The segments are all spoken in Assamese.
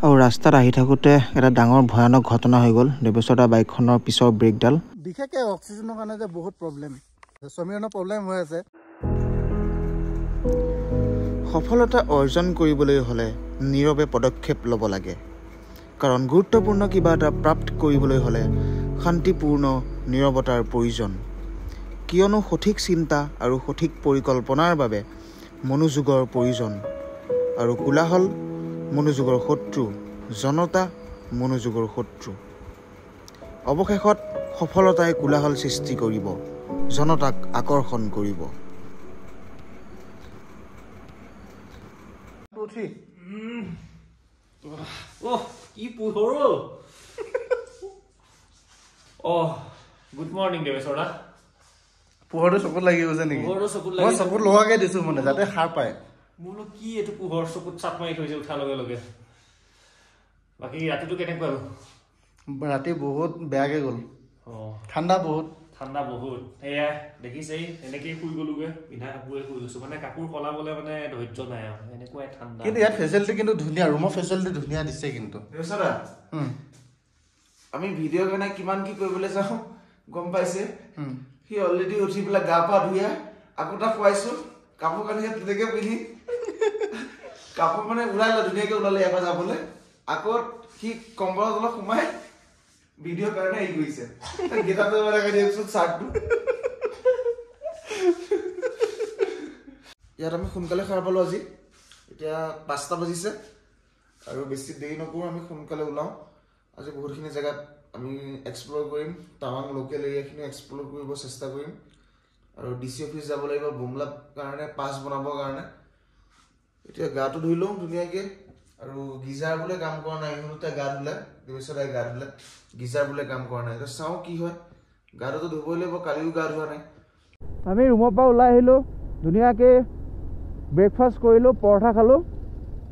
আৰু ৰাস্তাত আহি থাকোঁতে এটা ডাঙৰ ভয়ানক ঘটনা হৈ গ'ল। দেৱেশ্বৰ বাইকখনৰ পিছৰ ব্ৰেকডাল বিশেষকৈ অক্সিজেনৰ কাৰণে যে বহুত প্ৰব্লেম, সমীৰণৰ প্ৰব্লেম হৈ আছে। সফলতা অৰ্জন কৰিবলৈ হ'লে নীৰৱে পদক্ষেপ ল'ব লাগে, কাৰণ গুৰুত্বপূৰ্ণ কিবা এটা প্ৰাপ্ত কৰিবলৈ হ'লে শান্তিপূৰ্ণ নীৰৱতাৰ প্ৰয়োজন। কিয়নো সঠিক চিন্তা আৰু সঠিক পৰিকল্পনাৰ বাবে মনোযোগৰ প্ৰয়োজন, আৰু কোলাহল মনোযোগৰ শত্ৰু, জনতা মনোযোগৰ শত্ৰু। অৱশেষত সফলতাই কোলাহল সৃষ্টি কৰিব, জনতাক আকৰ্ষণ কৰিব। গুড মৰ্নিং দেৱেশ্বৰ দা। পোহৰটো চকুত লাগি গৈছে নেকি? মই চকুত লগাকে দিছো মানে যাতে সাৰ পায়। মোলো কি এইটো পোহৰ চকুত চাপ মাৰি থৈছে উঠাৰ লগে লগে। বাকী ৰাতিটো কেনেকুৱা হ'ল? ৰাতি বহুত বেয়াকে গ'ল। ঠাণ্ডা বহুত। সেয়া দেখিছেই, এনেকেই শুই গ'লোগে, পিন্ধা কাপোৰে শুই গৈছো। মানে কাপোৰ সলাবলৈ মানে ধৈৰ্য নাই আৰু, এনেকুৱাই ঠাণ্ডা। কিন্তু ইয়াত ফেচিলিটি কিন্তু ধুনীয়া, ৰুমৰ ফেচিলিটি ধুনীয়া দিছে কিন্তু। আমি ভিডিঅ' কাৰণে কিমান কি কৰিবলৈ যাওঁ গম পাইছে। সি অলৰেডি উঠি পেলাই গা পা ধুই আকৌ তাক খুৱাইছো, কাপোৰ কানি তেনেকে পিন্ধি কাপোৰ মানে ওলালে, ধুনীয়াকে ওলালে এবাৰ যাবলৈ। আকৌ সি কম্বলৰ তলত সোমাই ভিডিঅ' কাৰণে হেৰি কৰিছে, ইয়াত আমি সোনকালে সাৰ পালো আজি। এতিয়া 5টা বাজিছে আৰু বেছি দেৰি নকৰোঁ, আমি সোনকালে ওলাওঁ। আজি বহুতখিনি জেগাত আমি এক্সপ্ল'ৰ কৰিম, টাৱাং লোকেল এৰিয়াখিনি এক্সপ্ল'ৰ কৰিব চেষ্টা কৰিম। আৰু DC অফিচ যাব লাগিব বুমলাৰ কাৰণে, পাছ বনাবৰ কাৰণে। এতিয়া গাটো ধুই লওঁ ধুনীয়াকৈ। আৰু গিজাৰ বোলে কাম কৰা নাই, ইহঁতে গা ধুলে, দেৱেশ্বৰ গা ধুলে, গিজাৰ বোলে কাম কৰা নাই। এতিয়া চাওঁ কি হয়, গাটোতো ধুবই লাগিব, কালিও গা ধোৱা নাই। আমি ৰুমৰ পৰা ওলাই আহিলোঁ, ধুনীয়াকৈ ব্ৰেকফাষ্ট কৰিলোঁ, পৰঠা খালোঁ।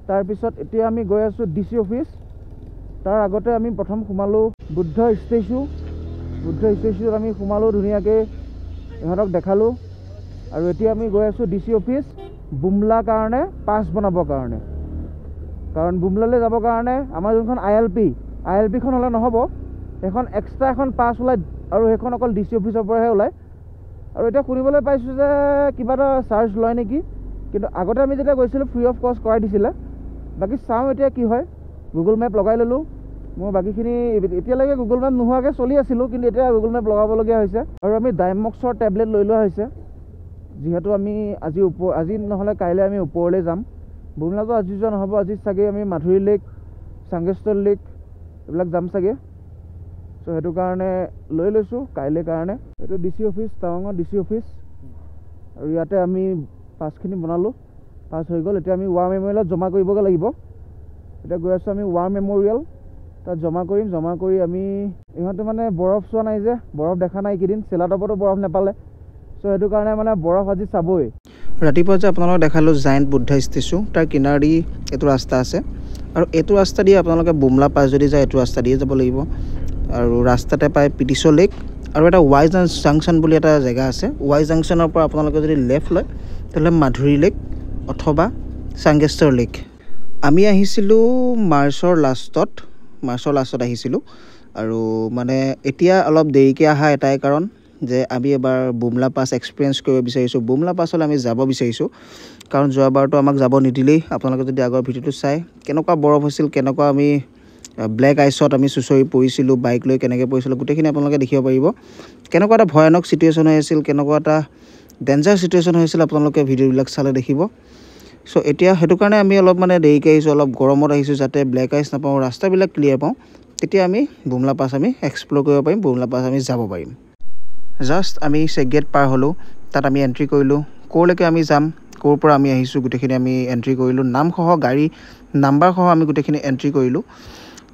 তাৰপিছত এতিয়া আমি গৈ আছোঁ DC অফিচ। তাৰ আগতে আমি প্ৰথম সোমালোঁ বুদ্ধ ষ্টেচুত আমি সোমালোঁ, ধুনীয়াকৈ ইহঁতক দেখালোঁ। আৰু এতিয়া আমি গৈ আছোঁ DC অফিচ বুমলাৰ কাৰণে, পাছ বনাবৰ কাৰণে। কাৰণ বুমলালৈ যাবৰ কাৰণে আমাৰ যোনখন ILPখন হ'লে নহ'ব, সেইখন এক্সট্ৰা এখন পাছ ওলায়, আৰু সেইখন অকল DC অফিচৰ পৰাহে ওলায়। আৰু এতিয়া শুনিবলৈ পাইছোঁ যে কিবা এটা চাৰ্জ লয় নেকি, কিন্তু আগতে আমি যেতিয়া গৈছিলোঁ ফ্ৰী অফ কষ্ট কৰাই দিছিলে। বাকী চাওঁ এতিয়া কি হয়। গুগল মেপ লগাই ল'লোঁ। মই বাকীখিনি এতিয়ালৈকে গুগল মেপ নোহোৱাকৈ চলি আছিলোঁ, কিন্তু এতিয়া গুগল মেপ লগাবলগীয়া হৈছে। আৰু আমি ডাইমক্সৰ টেবলেট লৈ লোৱা হৈছে, যিহেতু আমি আজি নহ'লে কাইলৈ আমি ওপৰলৈ যাম। বুমলাটো আজি যোৱা নহ'ব, আজি চাগে আমি মাধুৰী লেক, চাংগেশ্বৰ লেক এইবিলাক যাম চাগে। চ' সেইটো কাৰণে লৈ লৈছোঁ কাইলৈ কাৰণে। এইটো DC অফিচ, টাৱাঙৰ DC অফিচ। আৰু ইয়াতে আমি পাছখিনি বনালোঁ, পাছ হৈ গ'ল। এতিয়া আমি ৱাৰ মেমৰিয়েলত জমা কৰিবগৈ লাগিব। এতিয়া গৈ আছোঁ আমি ৱাৰ মেমৰিয়েল, তাত জমা কৰিম। জমা কৰি আমি, ইহঁতে মানে বৰফ চোৱা নাই যে, বৰফ দেখা নাই এইকেইদিন, চেলাটপতো বৰফ নাপালে। চ' সেইটো কাৰণে মানে বৰফ আজি চাবই। ৰাতিপুৱা যে আপোনালোকক দেখালোঁ জায়েণ্ট বুদ্ধ ষ্টেচু, তাৰ কিনাৰেদি এইটো ৰাস্তা আছে। আৰু এইটো ৰাস্তা দিয়ে আপোনালোকে বুমলা পাছ যদি যায়, এইটো ৰাস্তা দিয়ে যাব লাগিব। আৰু ৰাস্তাতে পায় পিটিছ লেক, আৰু এটা ৱাই জাংচন বুলি এটা জেগা আছে। ৱাই জাংচনৰ পৰা আপোনালোকে যদি লেফ্ট লয়, তেতিয়াহ'লে মাধুৰী লেক অথবা চাংগেশ্বৰ লেক। আমি আহিছিলোঁ মাৰ্চৰ লাষ্টত আহিছিলোঁ। আৰু মানে এতিয়া অলপ দেৰিকৈ অহা এটাই কাৰণ যে আমি এবাৰ বুমলা পাছ এক্সপিৰিয়েঞ্চ কৰিব বিচাৰিছোঁ। বুমলা পাছলৈ আমি যাব বিচাৰিছোঁ, কাৰণ যোৱাবাৰতো আমাক যাব নিদিলেই। আপোনালোকে যদি আগৰ ভিডিঅ'টো চাই, কেনেকুৱা বৰফ হৈছিল, কেনেকুৱা আমি ব্লেক আইচত আমি চুঁচৰি পৰিছিলোঁ, বাইক লৈ কেনেকৈ পৰিছিলোঁ, গোটেইখিনি আপোনালোকে দেখিব পাৰিব। কেনেকুৱা এটা ভয়ানক চিটুৱেশ্যন হৈ আছিল, কেনেকুৱা এটা ডেঞ্জাৰ চিটুৱেশ্যন হৈছিল, আপোনালোকে ভিডিঅ'বিলাক চালে দেখিব। চ' এতিয়া সেইটো কাৰণে আমি অলপ মানে দেৰিকৈ আহিছোঁ, অলপ গৰমত আহিছোঁ, যাতে ব্লেক আইচ নাপাওঁ, ৰাস্তাবিলাক ক্লিয়াৰ পাওঁ। তেতিয়া আমি বুমলা পাছ আমি এক্সপ্ল'ৰ কৰিব পাৰিম, বুমলা পাছ আমি যাব পাৰিম। জাষ্ট আমি চেক গেট পাৰ হ'লোঁ, তাত আমি এণ্ট্ৰি কৰিলোঁ। ক'লৈকে আমি যাম, ক'ৰ পৰা আমি আহিছোঁ, গোটেইখিনি আমি এণ্ট্ৰি কৰিলোঁ। নামসহ, গাড়ী নাম্বাৰসহ আমি গোটেইখিনি এণ্ট্ৰি কৰিলোঁ।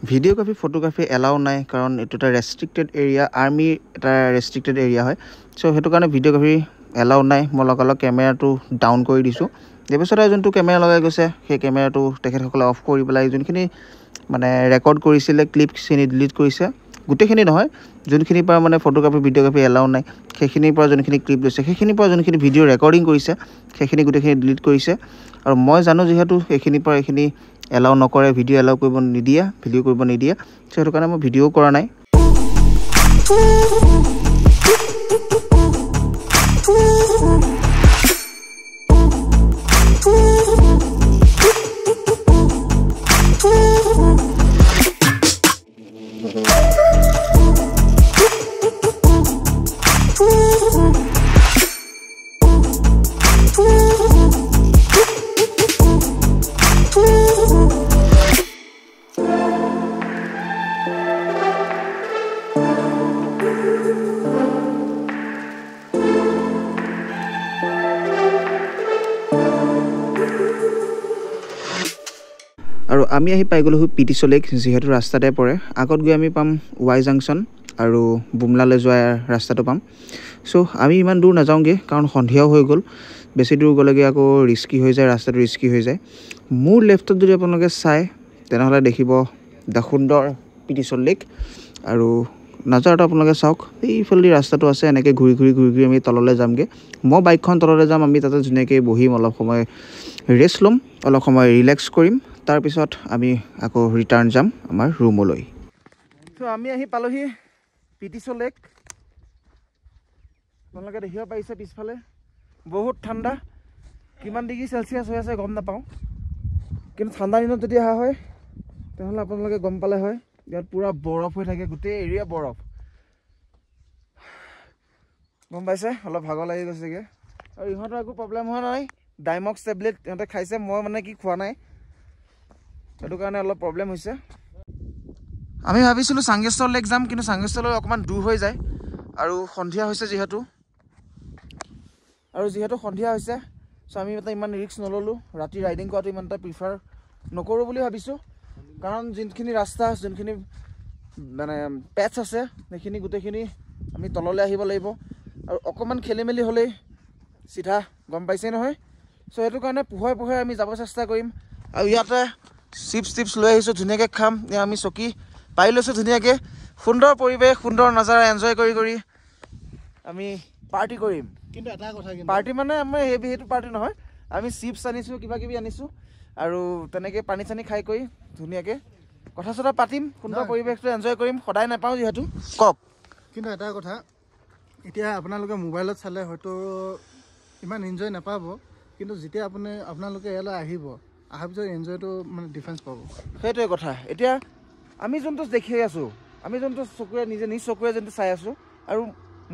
ভিডিঅ'গ্ৰাফী, ফটোগ্ৰাফী এলাউ নাই, কাৰণ এইটো এটা ৰেষ্ট্ৰিক্টেড এৰিয়া, আৰ্মিৰ এটা ৰেষ্ট্ৰিক্টেড এৰিয়া হয়। চ' সেইটো কাৰণে ভিডিঅ'গ্ৰাফী এলাউ নাই। মই লগালগ কেমেৰাটো ডাউন কৰি দিছোঁ। দেৱেশ্বৰ যোনটো কেমেৰা লগাই গৈছে, সেই কেমেৰাটো তেখেতসকলে অফ কৰি পেলাই যোনখিনি মানে ৰেকৰ্ড কৰিছিলে, ক্লিপখিনি ডিলিট কৰিছে। গোটেইখিনি নহয়, যোনখিনিৰ পৰা মানে ফটোগ্ৰাফী, ভিডিঅ'গ্ৰাফী এলাউ নাই, সেইখিনিৰ পৰা যোনখিনি ক্লিপ লৈছে, সেইখিনিৰ পৰা যোনখিনি ভিডিঅ' ৰেকৰ্ডিং কৰিছে, সেইখিনি গোটেইখিনি ডিলিট কৰিছে। আৰু মই জানো যিহেতু এইখিনিৰ পৰা এইখিনি এলাউ নকৰে, ভিডিঅ' এলাউ কৰিব নিদিয়ে, ভিডিঅ' কৰিব নিদিয়ে। চ' সেইটো কাৰণে মই ভিডিঅ'ও কৰা নাই। আৰু আমি আহি পাই গ'লোঁ পিটিছ লেক, যিহেতু ৰাস্তাতে পৰে। আগত গৈ আমি পাম ৱাই জাংচন আৰু বুমলালৈ যোৱা ৰাস্তাটো পাম। চ' আমি ইমান দূৰ নাযাওঁগৈ, কাৰণ সন্ধিয়াও হৈ গ'ল। বেছি দূৰ গ'লেগৈ আকৌ ৰিস্কি হৈ যায়, ৰাস্তাটো ৰিস্কি হৈ যায়। মোৰ লেফ্টত যদি আপোনালোকে চায় তেনেহ'লে দেখিব দ্য সুন্দৰ পিটিছ লেক। আৰু নাজাৰটো আপোনালোকে চাওক, এইফালেদি ৰাস্তাটো আছে, এনেকৈ ঘূৰি ঘূৰি আমি তললৈ যামগৈ। মই বাইকখন তললৈ যাম, আমি তাতে ধুনীয়াকৈ বহিম, অলপ সময় ৰেষ্ট ল'ম, অলপ সময় ৰিলেক্স কৰিম। তাৰপিছত আমি আকৌ ৰিটাৰ্ণ যাম আমাৰ ৰুমলৈ। ত' আমি আহি পালোহি পিটিছ লেক। আপোনালোকে দেখিব পাৰিছে পিছফালে বহুত ঠাণ্ডা। কিমান ডিগ্ৰী চেলচিয়াছ হৈ আছে গম নাপাওঁ, কিন্তু ঠাণ্ডা দিনত যদি অহা হয় তেনেহ'লে আপোনালোকে গম পালে হয়। ইয়াত পূৰা বৰফ হৈ থাকে, গোটেই এৰিয়া বৰফ। গম পাইছে, অলপ ভাগৰ লাগি গৈছেগৈ। আৰু ইহঁতৰ একো প্ৰব্লেম হোৱা নাই, ডাইমক্স টেবলেট ইহঁতে খাইছে, মই মানে কি খোৱা নাই, সেইটো কাৰণে অলপ প্ৰব্লেম হৈছে। আমি ভাবিছিলোঁ চাংগেশ্বৰ লেক যাম, কিন্তু চাংগেশ্বৰলৈ অকণমান দূৰ হৈ যায় আৰু সন্ধিয়া হৈছে যিহেতু। সন্ধিয়া হৈছে চ' আমি এটা ইমান ৰিস্ক নল'লোঁ। ৰাতি ৰাইডিং কৰাটো ইমান এটা প্ৰিফাৰ নকৰোঁ বুলি ভাবিছোঁ, কাৰণ যোনখিনি ৰাস্তা, যোনখিনি মানে পেটছ আছে, সেইখিনি গোটেইখিনি আমি তললৈ আহিব লাগিব। আৰু অকণমান খেলি মেলি হ'লেই চিধা, গম পাইছেই নহয়। চ' সেইটো কাৰণে পোহৰে আমি যাব চেষ্টা কৰিম। আৰু ইয়াতে চিপছ লৈ আহিছোঁ, ধুনীয়াকৈ খাম। আমি চকী পাই লৈছোঁ ধুনীয়াকৈ, সুন্দৰ পৰিৱেশ, সুন্দৰ নাজাৰা এনজয় কৰি আমি পাৰ্টি কৰিম। কিন্তু এটা কথা, পাৰ্টি মানে আমাৰ সেইটো পাৰ্টি নহয়, আমি চিপছ আনিছোঁ, কিবা কিবি আনিছোঁ, আৰু তেনেকৈ পানী চানী খাই কৰি ধুনীয়াকৈ কথা চথা পাতিম, সুন্দৰ পৰিৱেশটো এনজয় কৰিম। সদায় নাপাওঁ যিহেতু। কওক। কিন্তু এটা কথা, এতিয়া আপোনালোকে মোবাইলত চালে হয়তো ইমান এনজয় নাপাব, কিন্তু যেতিয়া আপোনালোকে ইয়ালৈ আহিব, অহাৰ পিছত এনজয়টো মানে ডিফাৰেঞ্চ পাব। সেইটোৱে কথা। এতিয়া আমি যোনটো দেখি আছোঁ, আমি যোনটো চকুৰে নিজ চকুৰে যোনটো চাই আছোঁ, আৰু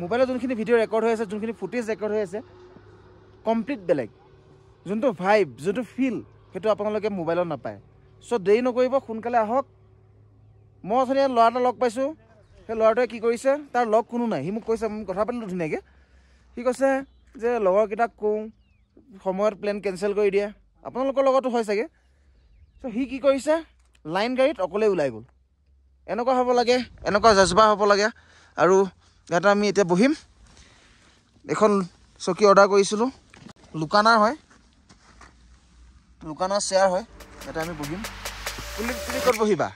মোবাইলত যোনখিনি ভিডিঅ' ৰেকৰ্ড হৈ আছে, যোনখিনি ফুটেজ ৰেকৰ্ড হৈ আছে, কমপ্লিট বেলেগ। যোনটো ভাইব, যোনটো ফিল, সেইটো আপোনালোকে মোবাইলত নাপায়। চ' দেৰি নকৰিব, সোনকালে আহক। মই অথনি ল'ৰা এটা লগ পাইছোঁ, সেই ল'ৰাটোৱে কি কৰিছে, তাৰ লগ কোনো নাই। সি মোক কৈছে, মই কথা পাতিলোঁ ধুনীয়াকৈ। সি কৈছে যে লগৰকেইটাক কওঁ, সময়ত প্লেন কেঞ্চেল কৰি দিয়ে। আপোনালোকৰ লগতো হয় চাগে। চ' সি কি কৰিছে, লাইন গাড়ীত অকলেই ওলাই গ'ল। এনেকুৱা হ'ব লাগে, এনেকুৱা জজবা হ'ব লাগে। আৰু ইয়াতে আমি এতিয়া বহিম। এখন চকী অৰ্ডাৰ কৰিছিলোঁ, লুকানাৰ হয়, লুকানাৰ শ্বেয়াৰ হয়। ইয়াতে আমি বহিম। তুমি ক'ত বহিবা?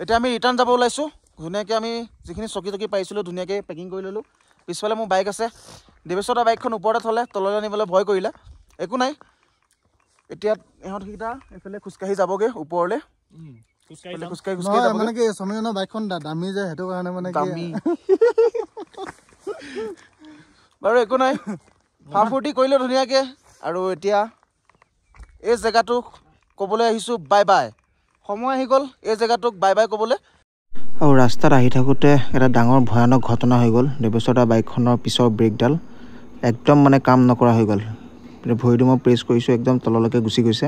এতিয়া আমি ৰিটাৰ্ণ যাব ওলাইছোঁ। ধুনীয়াকৈ আমি যিখিনি চকী পাইছিলোঁ ধুনীয়াকৈ পেকিং কৰি ল'লোঁ। পিছফালে মোৰ বাইক আছে। দেৱেশ্বৰ বাইকখন ওপৰতে থ'লে, তললৈ আনিবলৈ ভয় কৰিলে। একো নাই, এতিয়া ইহঁতকেইটা এইফালে খোজকাঢ়ি যাবগৈ ওপৰলৈ। খোজকাঢ়ি মানে কি সমীৰনৰ বাইকখন দামী যে, সেইটো কাৰণে মানে দামী। বাৰু একো নাই, ফূৰ্তি কৰিলোঁ ধুনীয়াকৈ। আৰু এতিয়া এই জেগাটোক ক'বলৈ আহিছোঁ বাই বাই। সময় আহি গ'ল এই জেগাটোক বাই বাই ক'বলৈ। আৰু ৰাস্তাত আহি থাকোঁতে এটা ডাঙৰ ভয়ানক ঘটনা হৈ গ'ল। দেৱেশ্বৰ বাইকখনৰ পিছৰ ব্ৰেকডাল একদম মানে কাম নকৰা হৈ গ'ল। ভৰিটো মই প্ৰেছ কৰিছোঁ, একদম তললৈকে গুচি গৈছে।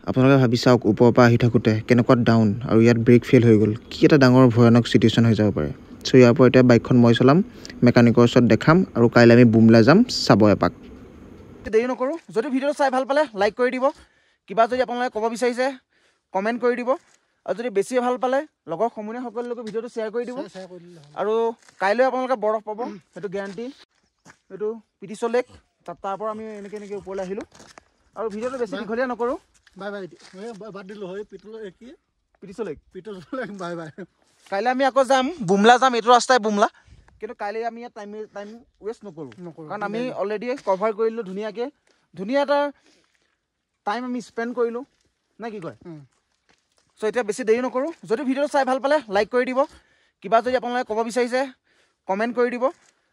আপোনালোকে ভাবি চাওক, ওপৰৰ পৰা আহি থাকোঁতে কেনেকুৱা ডাউন, আৰু ইয়াত ব্ৰেক ফেইল হৈ গ'ল। কি এটা ডাঙৰ ভয়ানক চিটুৱেশ্যন হৈ যাব পাৰে। চ' ইয়াৰ পৰা এতিয়া বাইকখন মই চলাম, মেকানিকৰ ওচৰত দেখাম, আৰু কাইলৈ আমি বুমলা যাম চাব এপাক। দেৰি নকৰোঁ, যদি ভিডিঅ'টো চাই ভাল পালে লাইক কৰি দিব। কিবা যদি আপোনালোকে ক'ব বিচাৰিছে কমেণ্ট কৰি দিব। আৰু যদি বেছি ভাল পালে লগৰ সমনীয়াসকললৈকে ভিডিঅ'টো শ্বেয়াৰ কৰি দিব। আৰু কাইলৈ আপোনালোকে বৰফ পাব, সেইটো গেৰাণ্টি। এইটো পিটিছ লেক, তাৰ পৰা আমি এনেকৈ ওপৰলৈ আহিলোঁ। আৰু ভিডিঅ'টো বেছি দীঘলীয়া নকৰোঁ বাই বাই বাদ দিলোঁ হয় কি পিটিছলৈক বাই বাই কাইলৈ আমি আকৌ যাম বুমলা যাম এইটো ৰাস্তাই বুমলা কিন্তু কাইলৈ আমি ইয়াত টাইম ৱেষ্ট নকৰোঁ কাৰণ আমি অলৰেডি কভাৰ কৰিলোঁ ধুনীয়াকৈ ধুনীয়া এটা টাইম আমি স্পেণ্ড কৰিলোঁ নে কি কয় চ' এতিয়া বেছি দেৰি নকৰোঁ যদি ভিডিঅ'টো চাই ভাল পালে লাইক কৰি দিব কিবা যদি আপোনালোকে ক'ব বিচাৰিছে কমেণ্ট কৰি দিব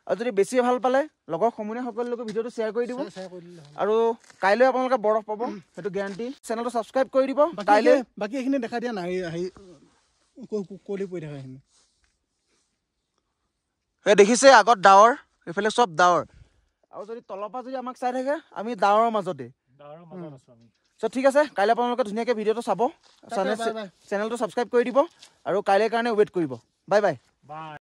আৰু যদি বেছি ভাল পালে লগৰ সমনীয়াসকললৈকে ভিডিঅ'টো শ্বেয়াৰ কৰি দিব আৰু কাইলৈ আপোনালোকে বৰফ পাব সেইটো গেৰাণ্টি চেনেলটো ছাবস্ক্ৰাইব কৰি দিব কাইলৈ বাকী এইখিনি দেখাই দিয়া নাই আহি কলি পৰি থাকে এইখিনি এই দেখিছে আগত ডাৱৰ এইফালে চব ডাৱৰ আৰু যদি তলৰ পৰা যদি আমাক চাই থাকে আমি ডাৱৰৰ মাজতে চ' ঠিক আছে কাইলৈ আপোনালোকে ধুনীয়াকৈ ভিডিঅ'টো চাব চেনেলটো ছাবস্ক্ৰাইব কৰি দিব আৰু কাইলৈৰ কাৰণে ৱেইট কৰিব বাই বাই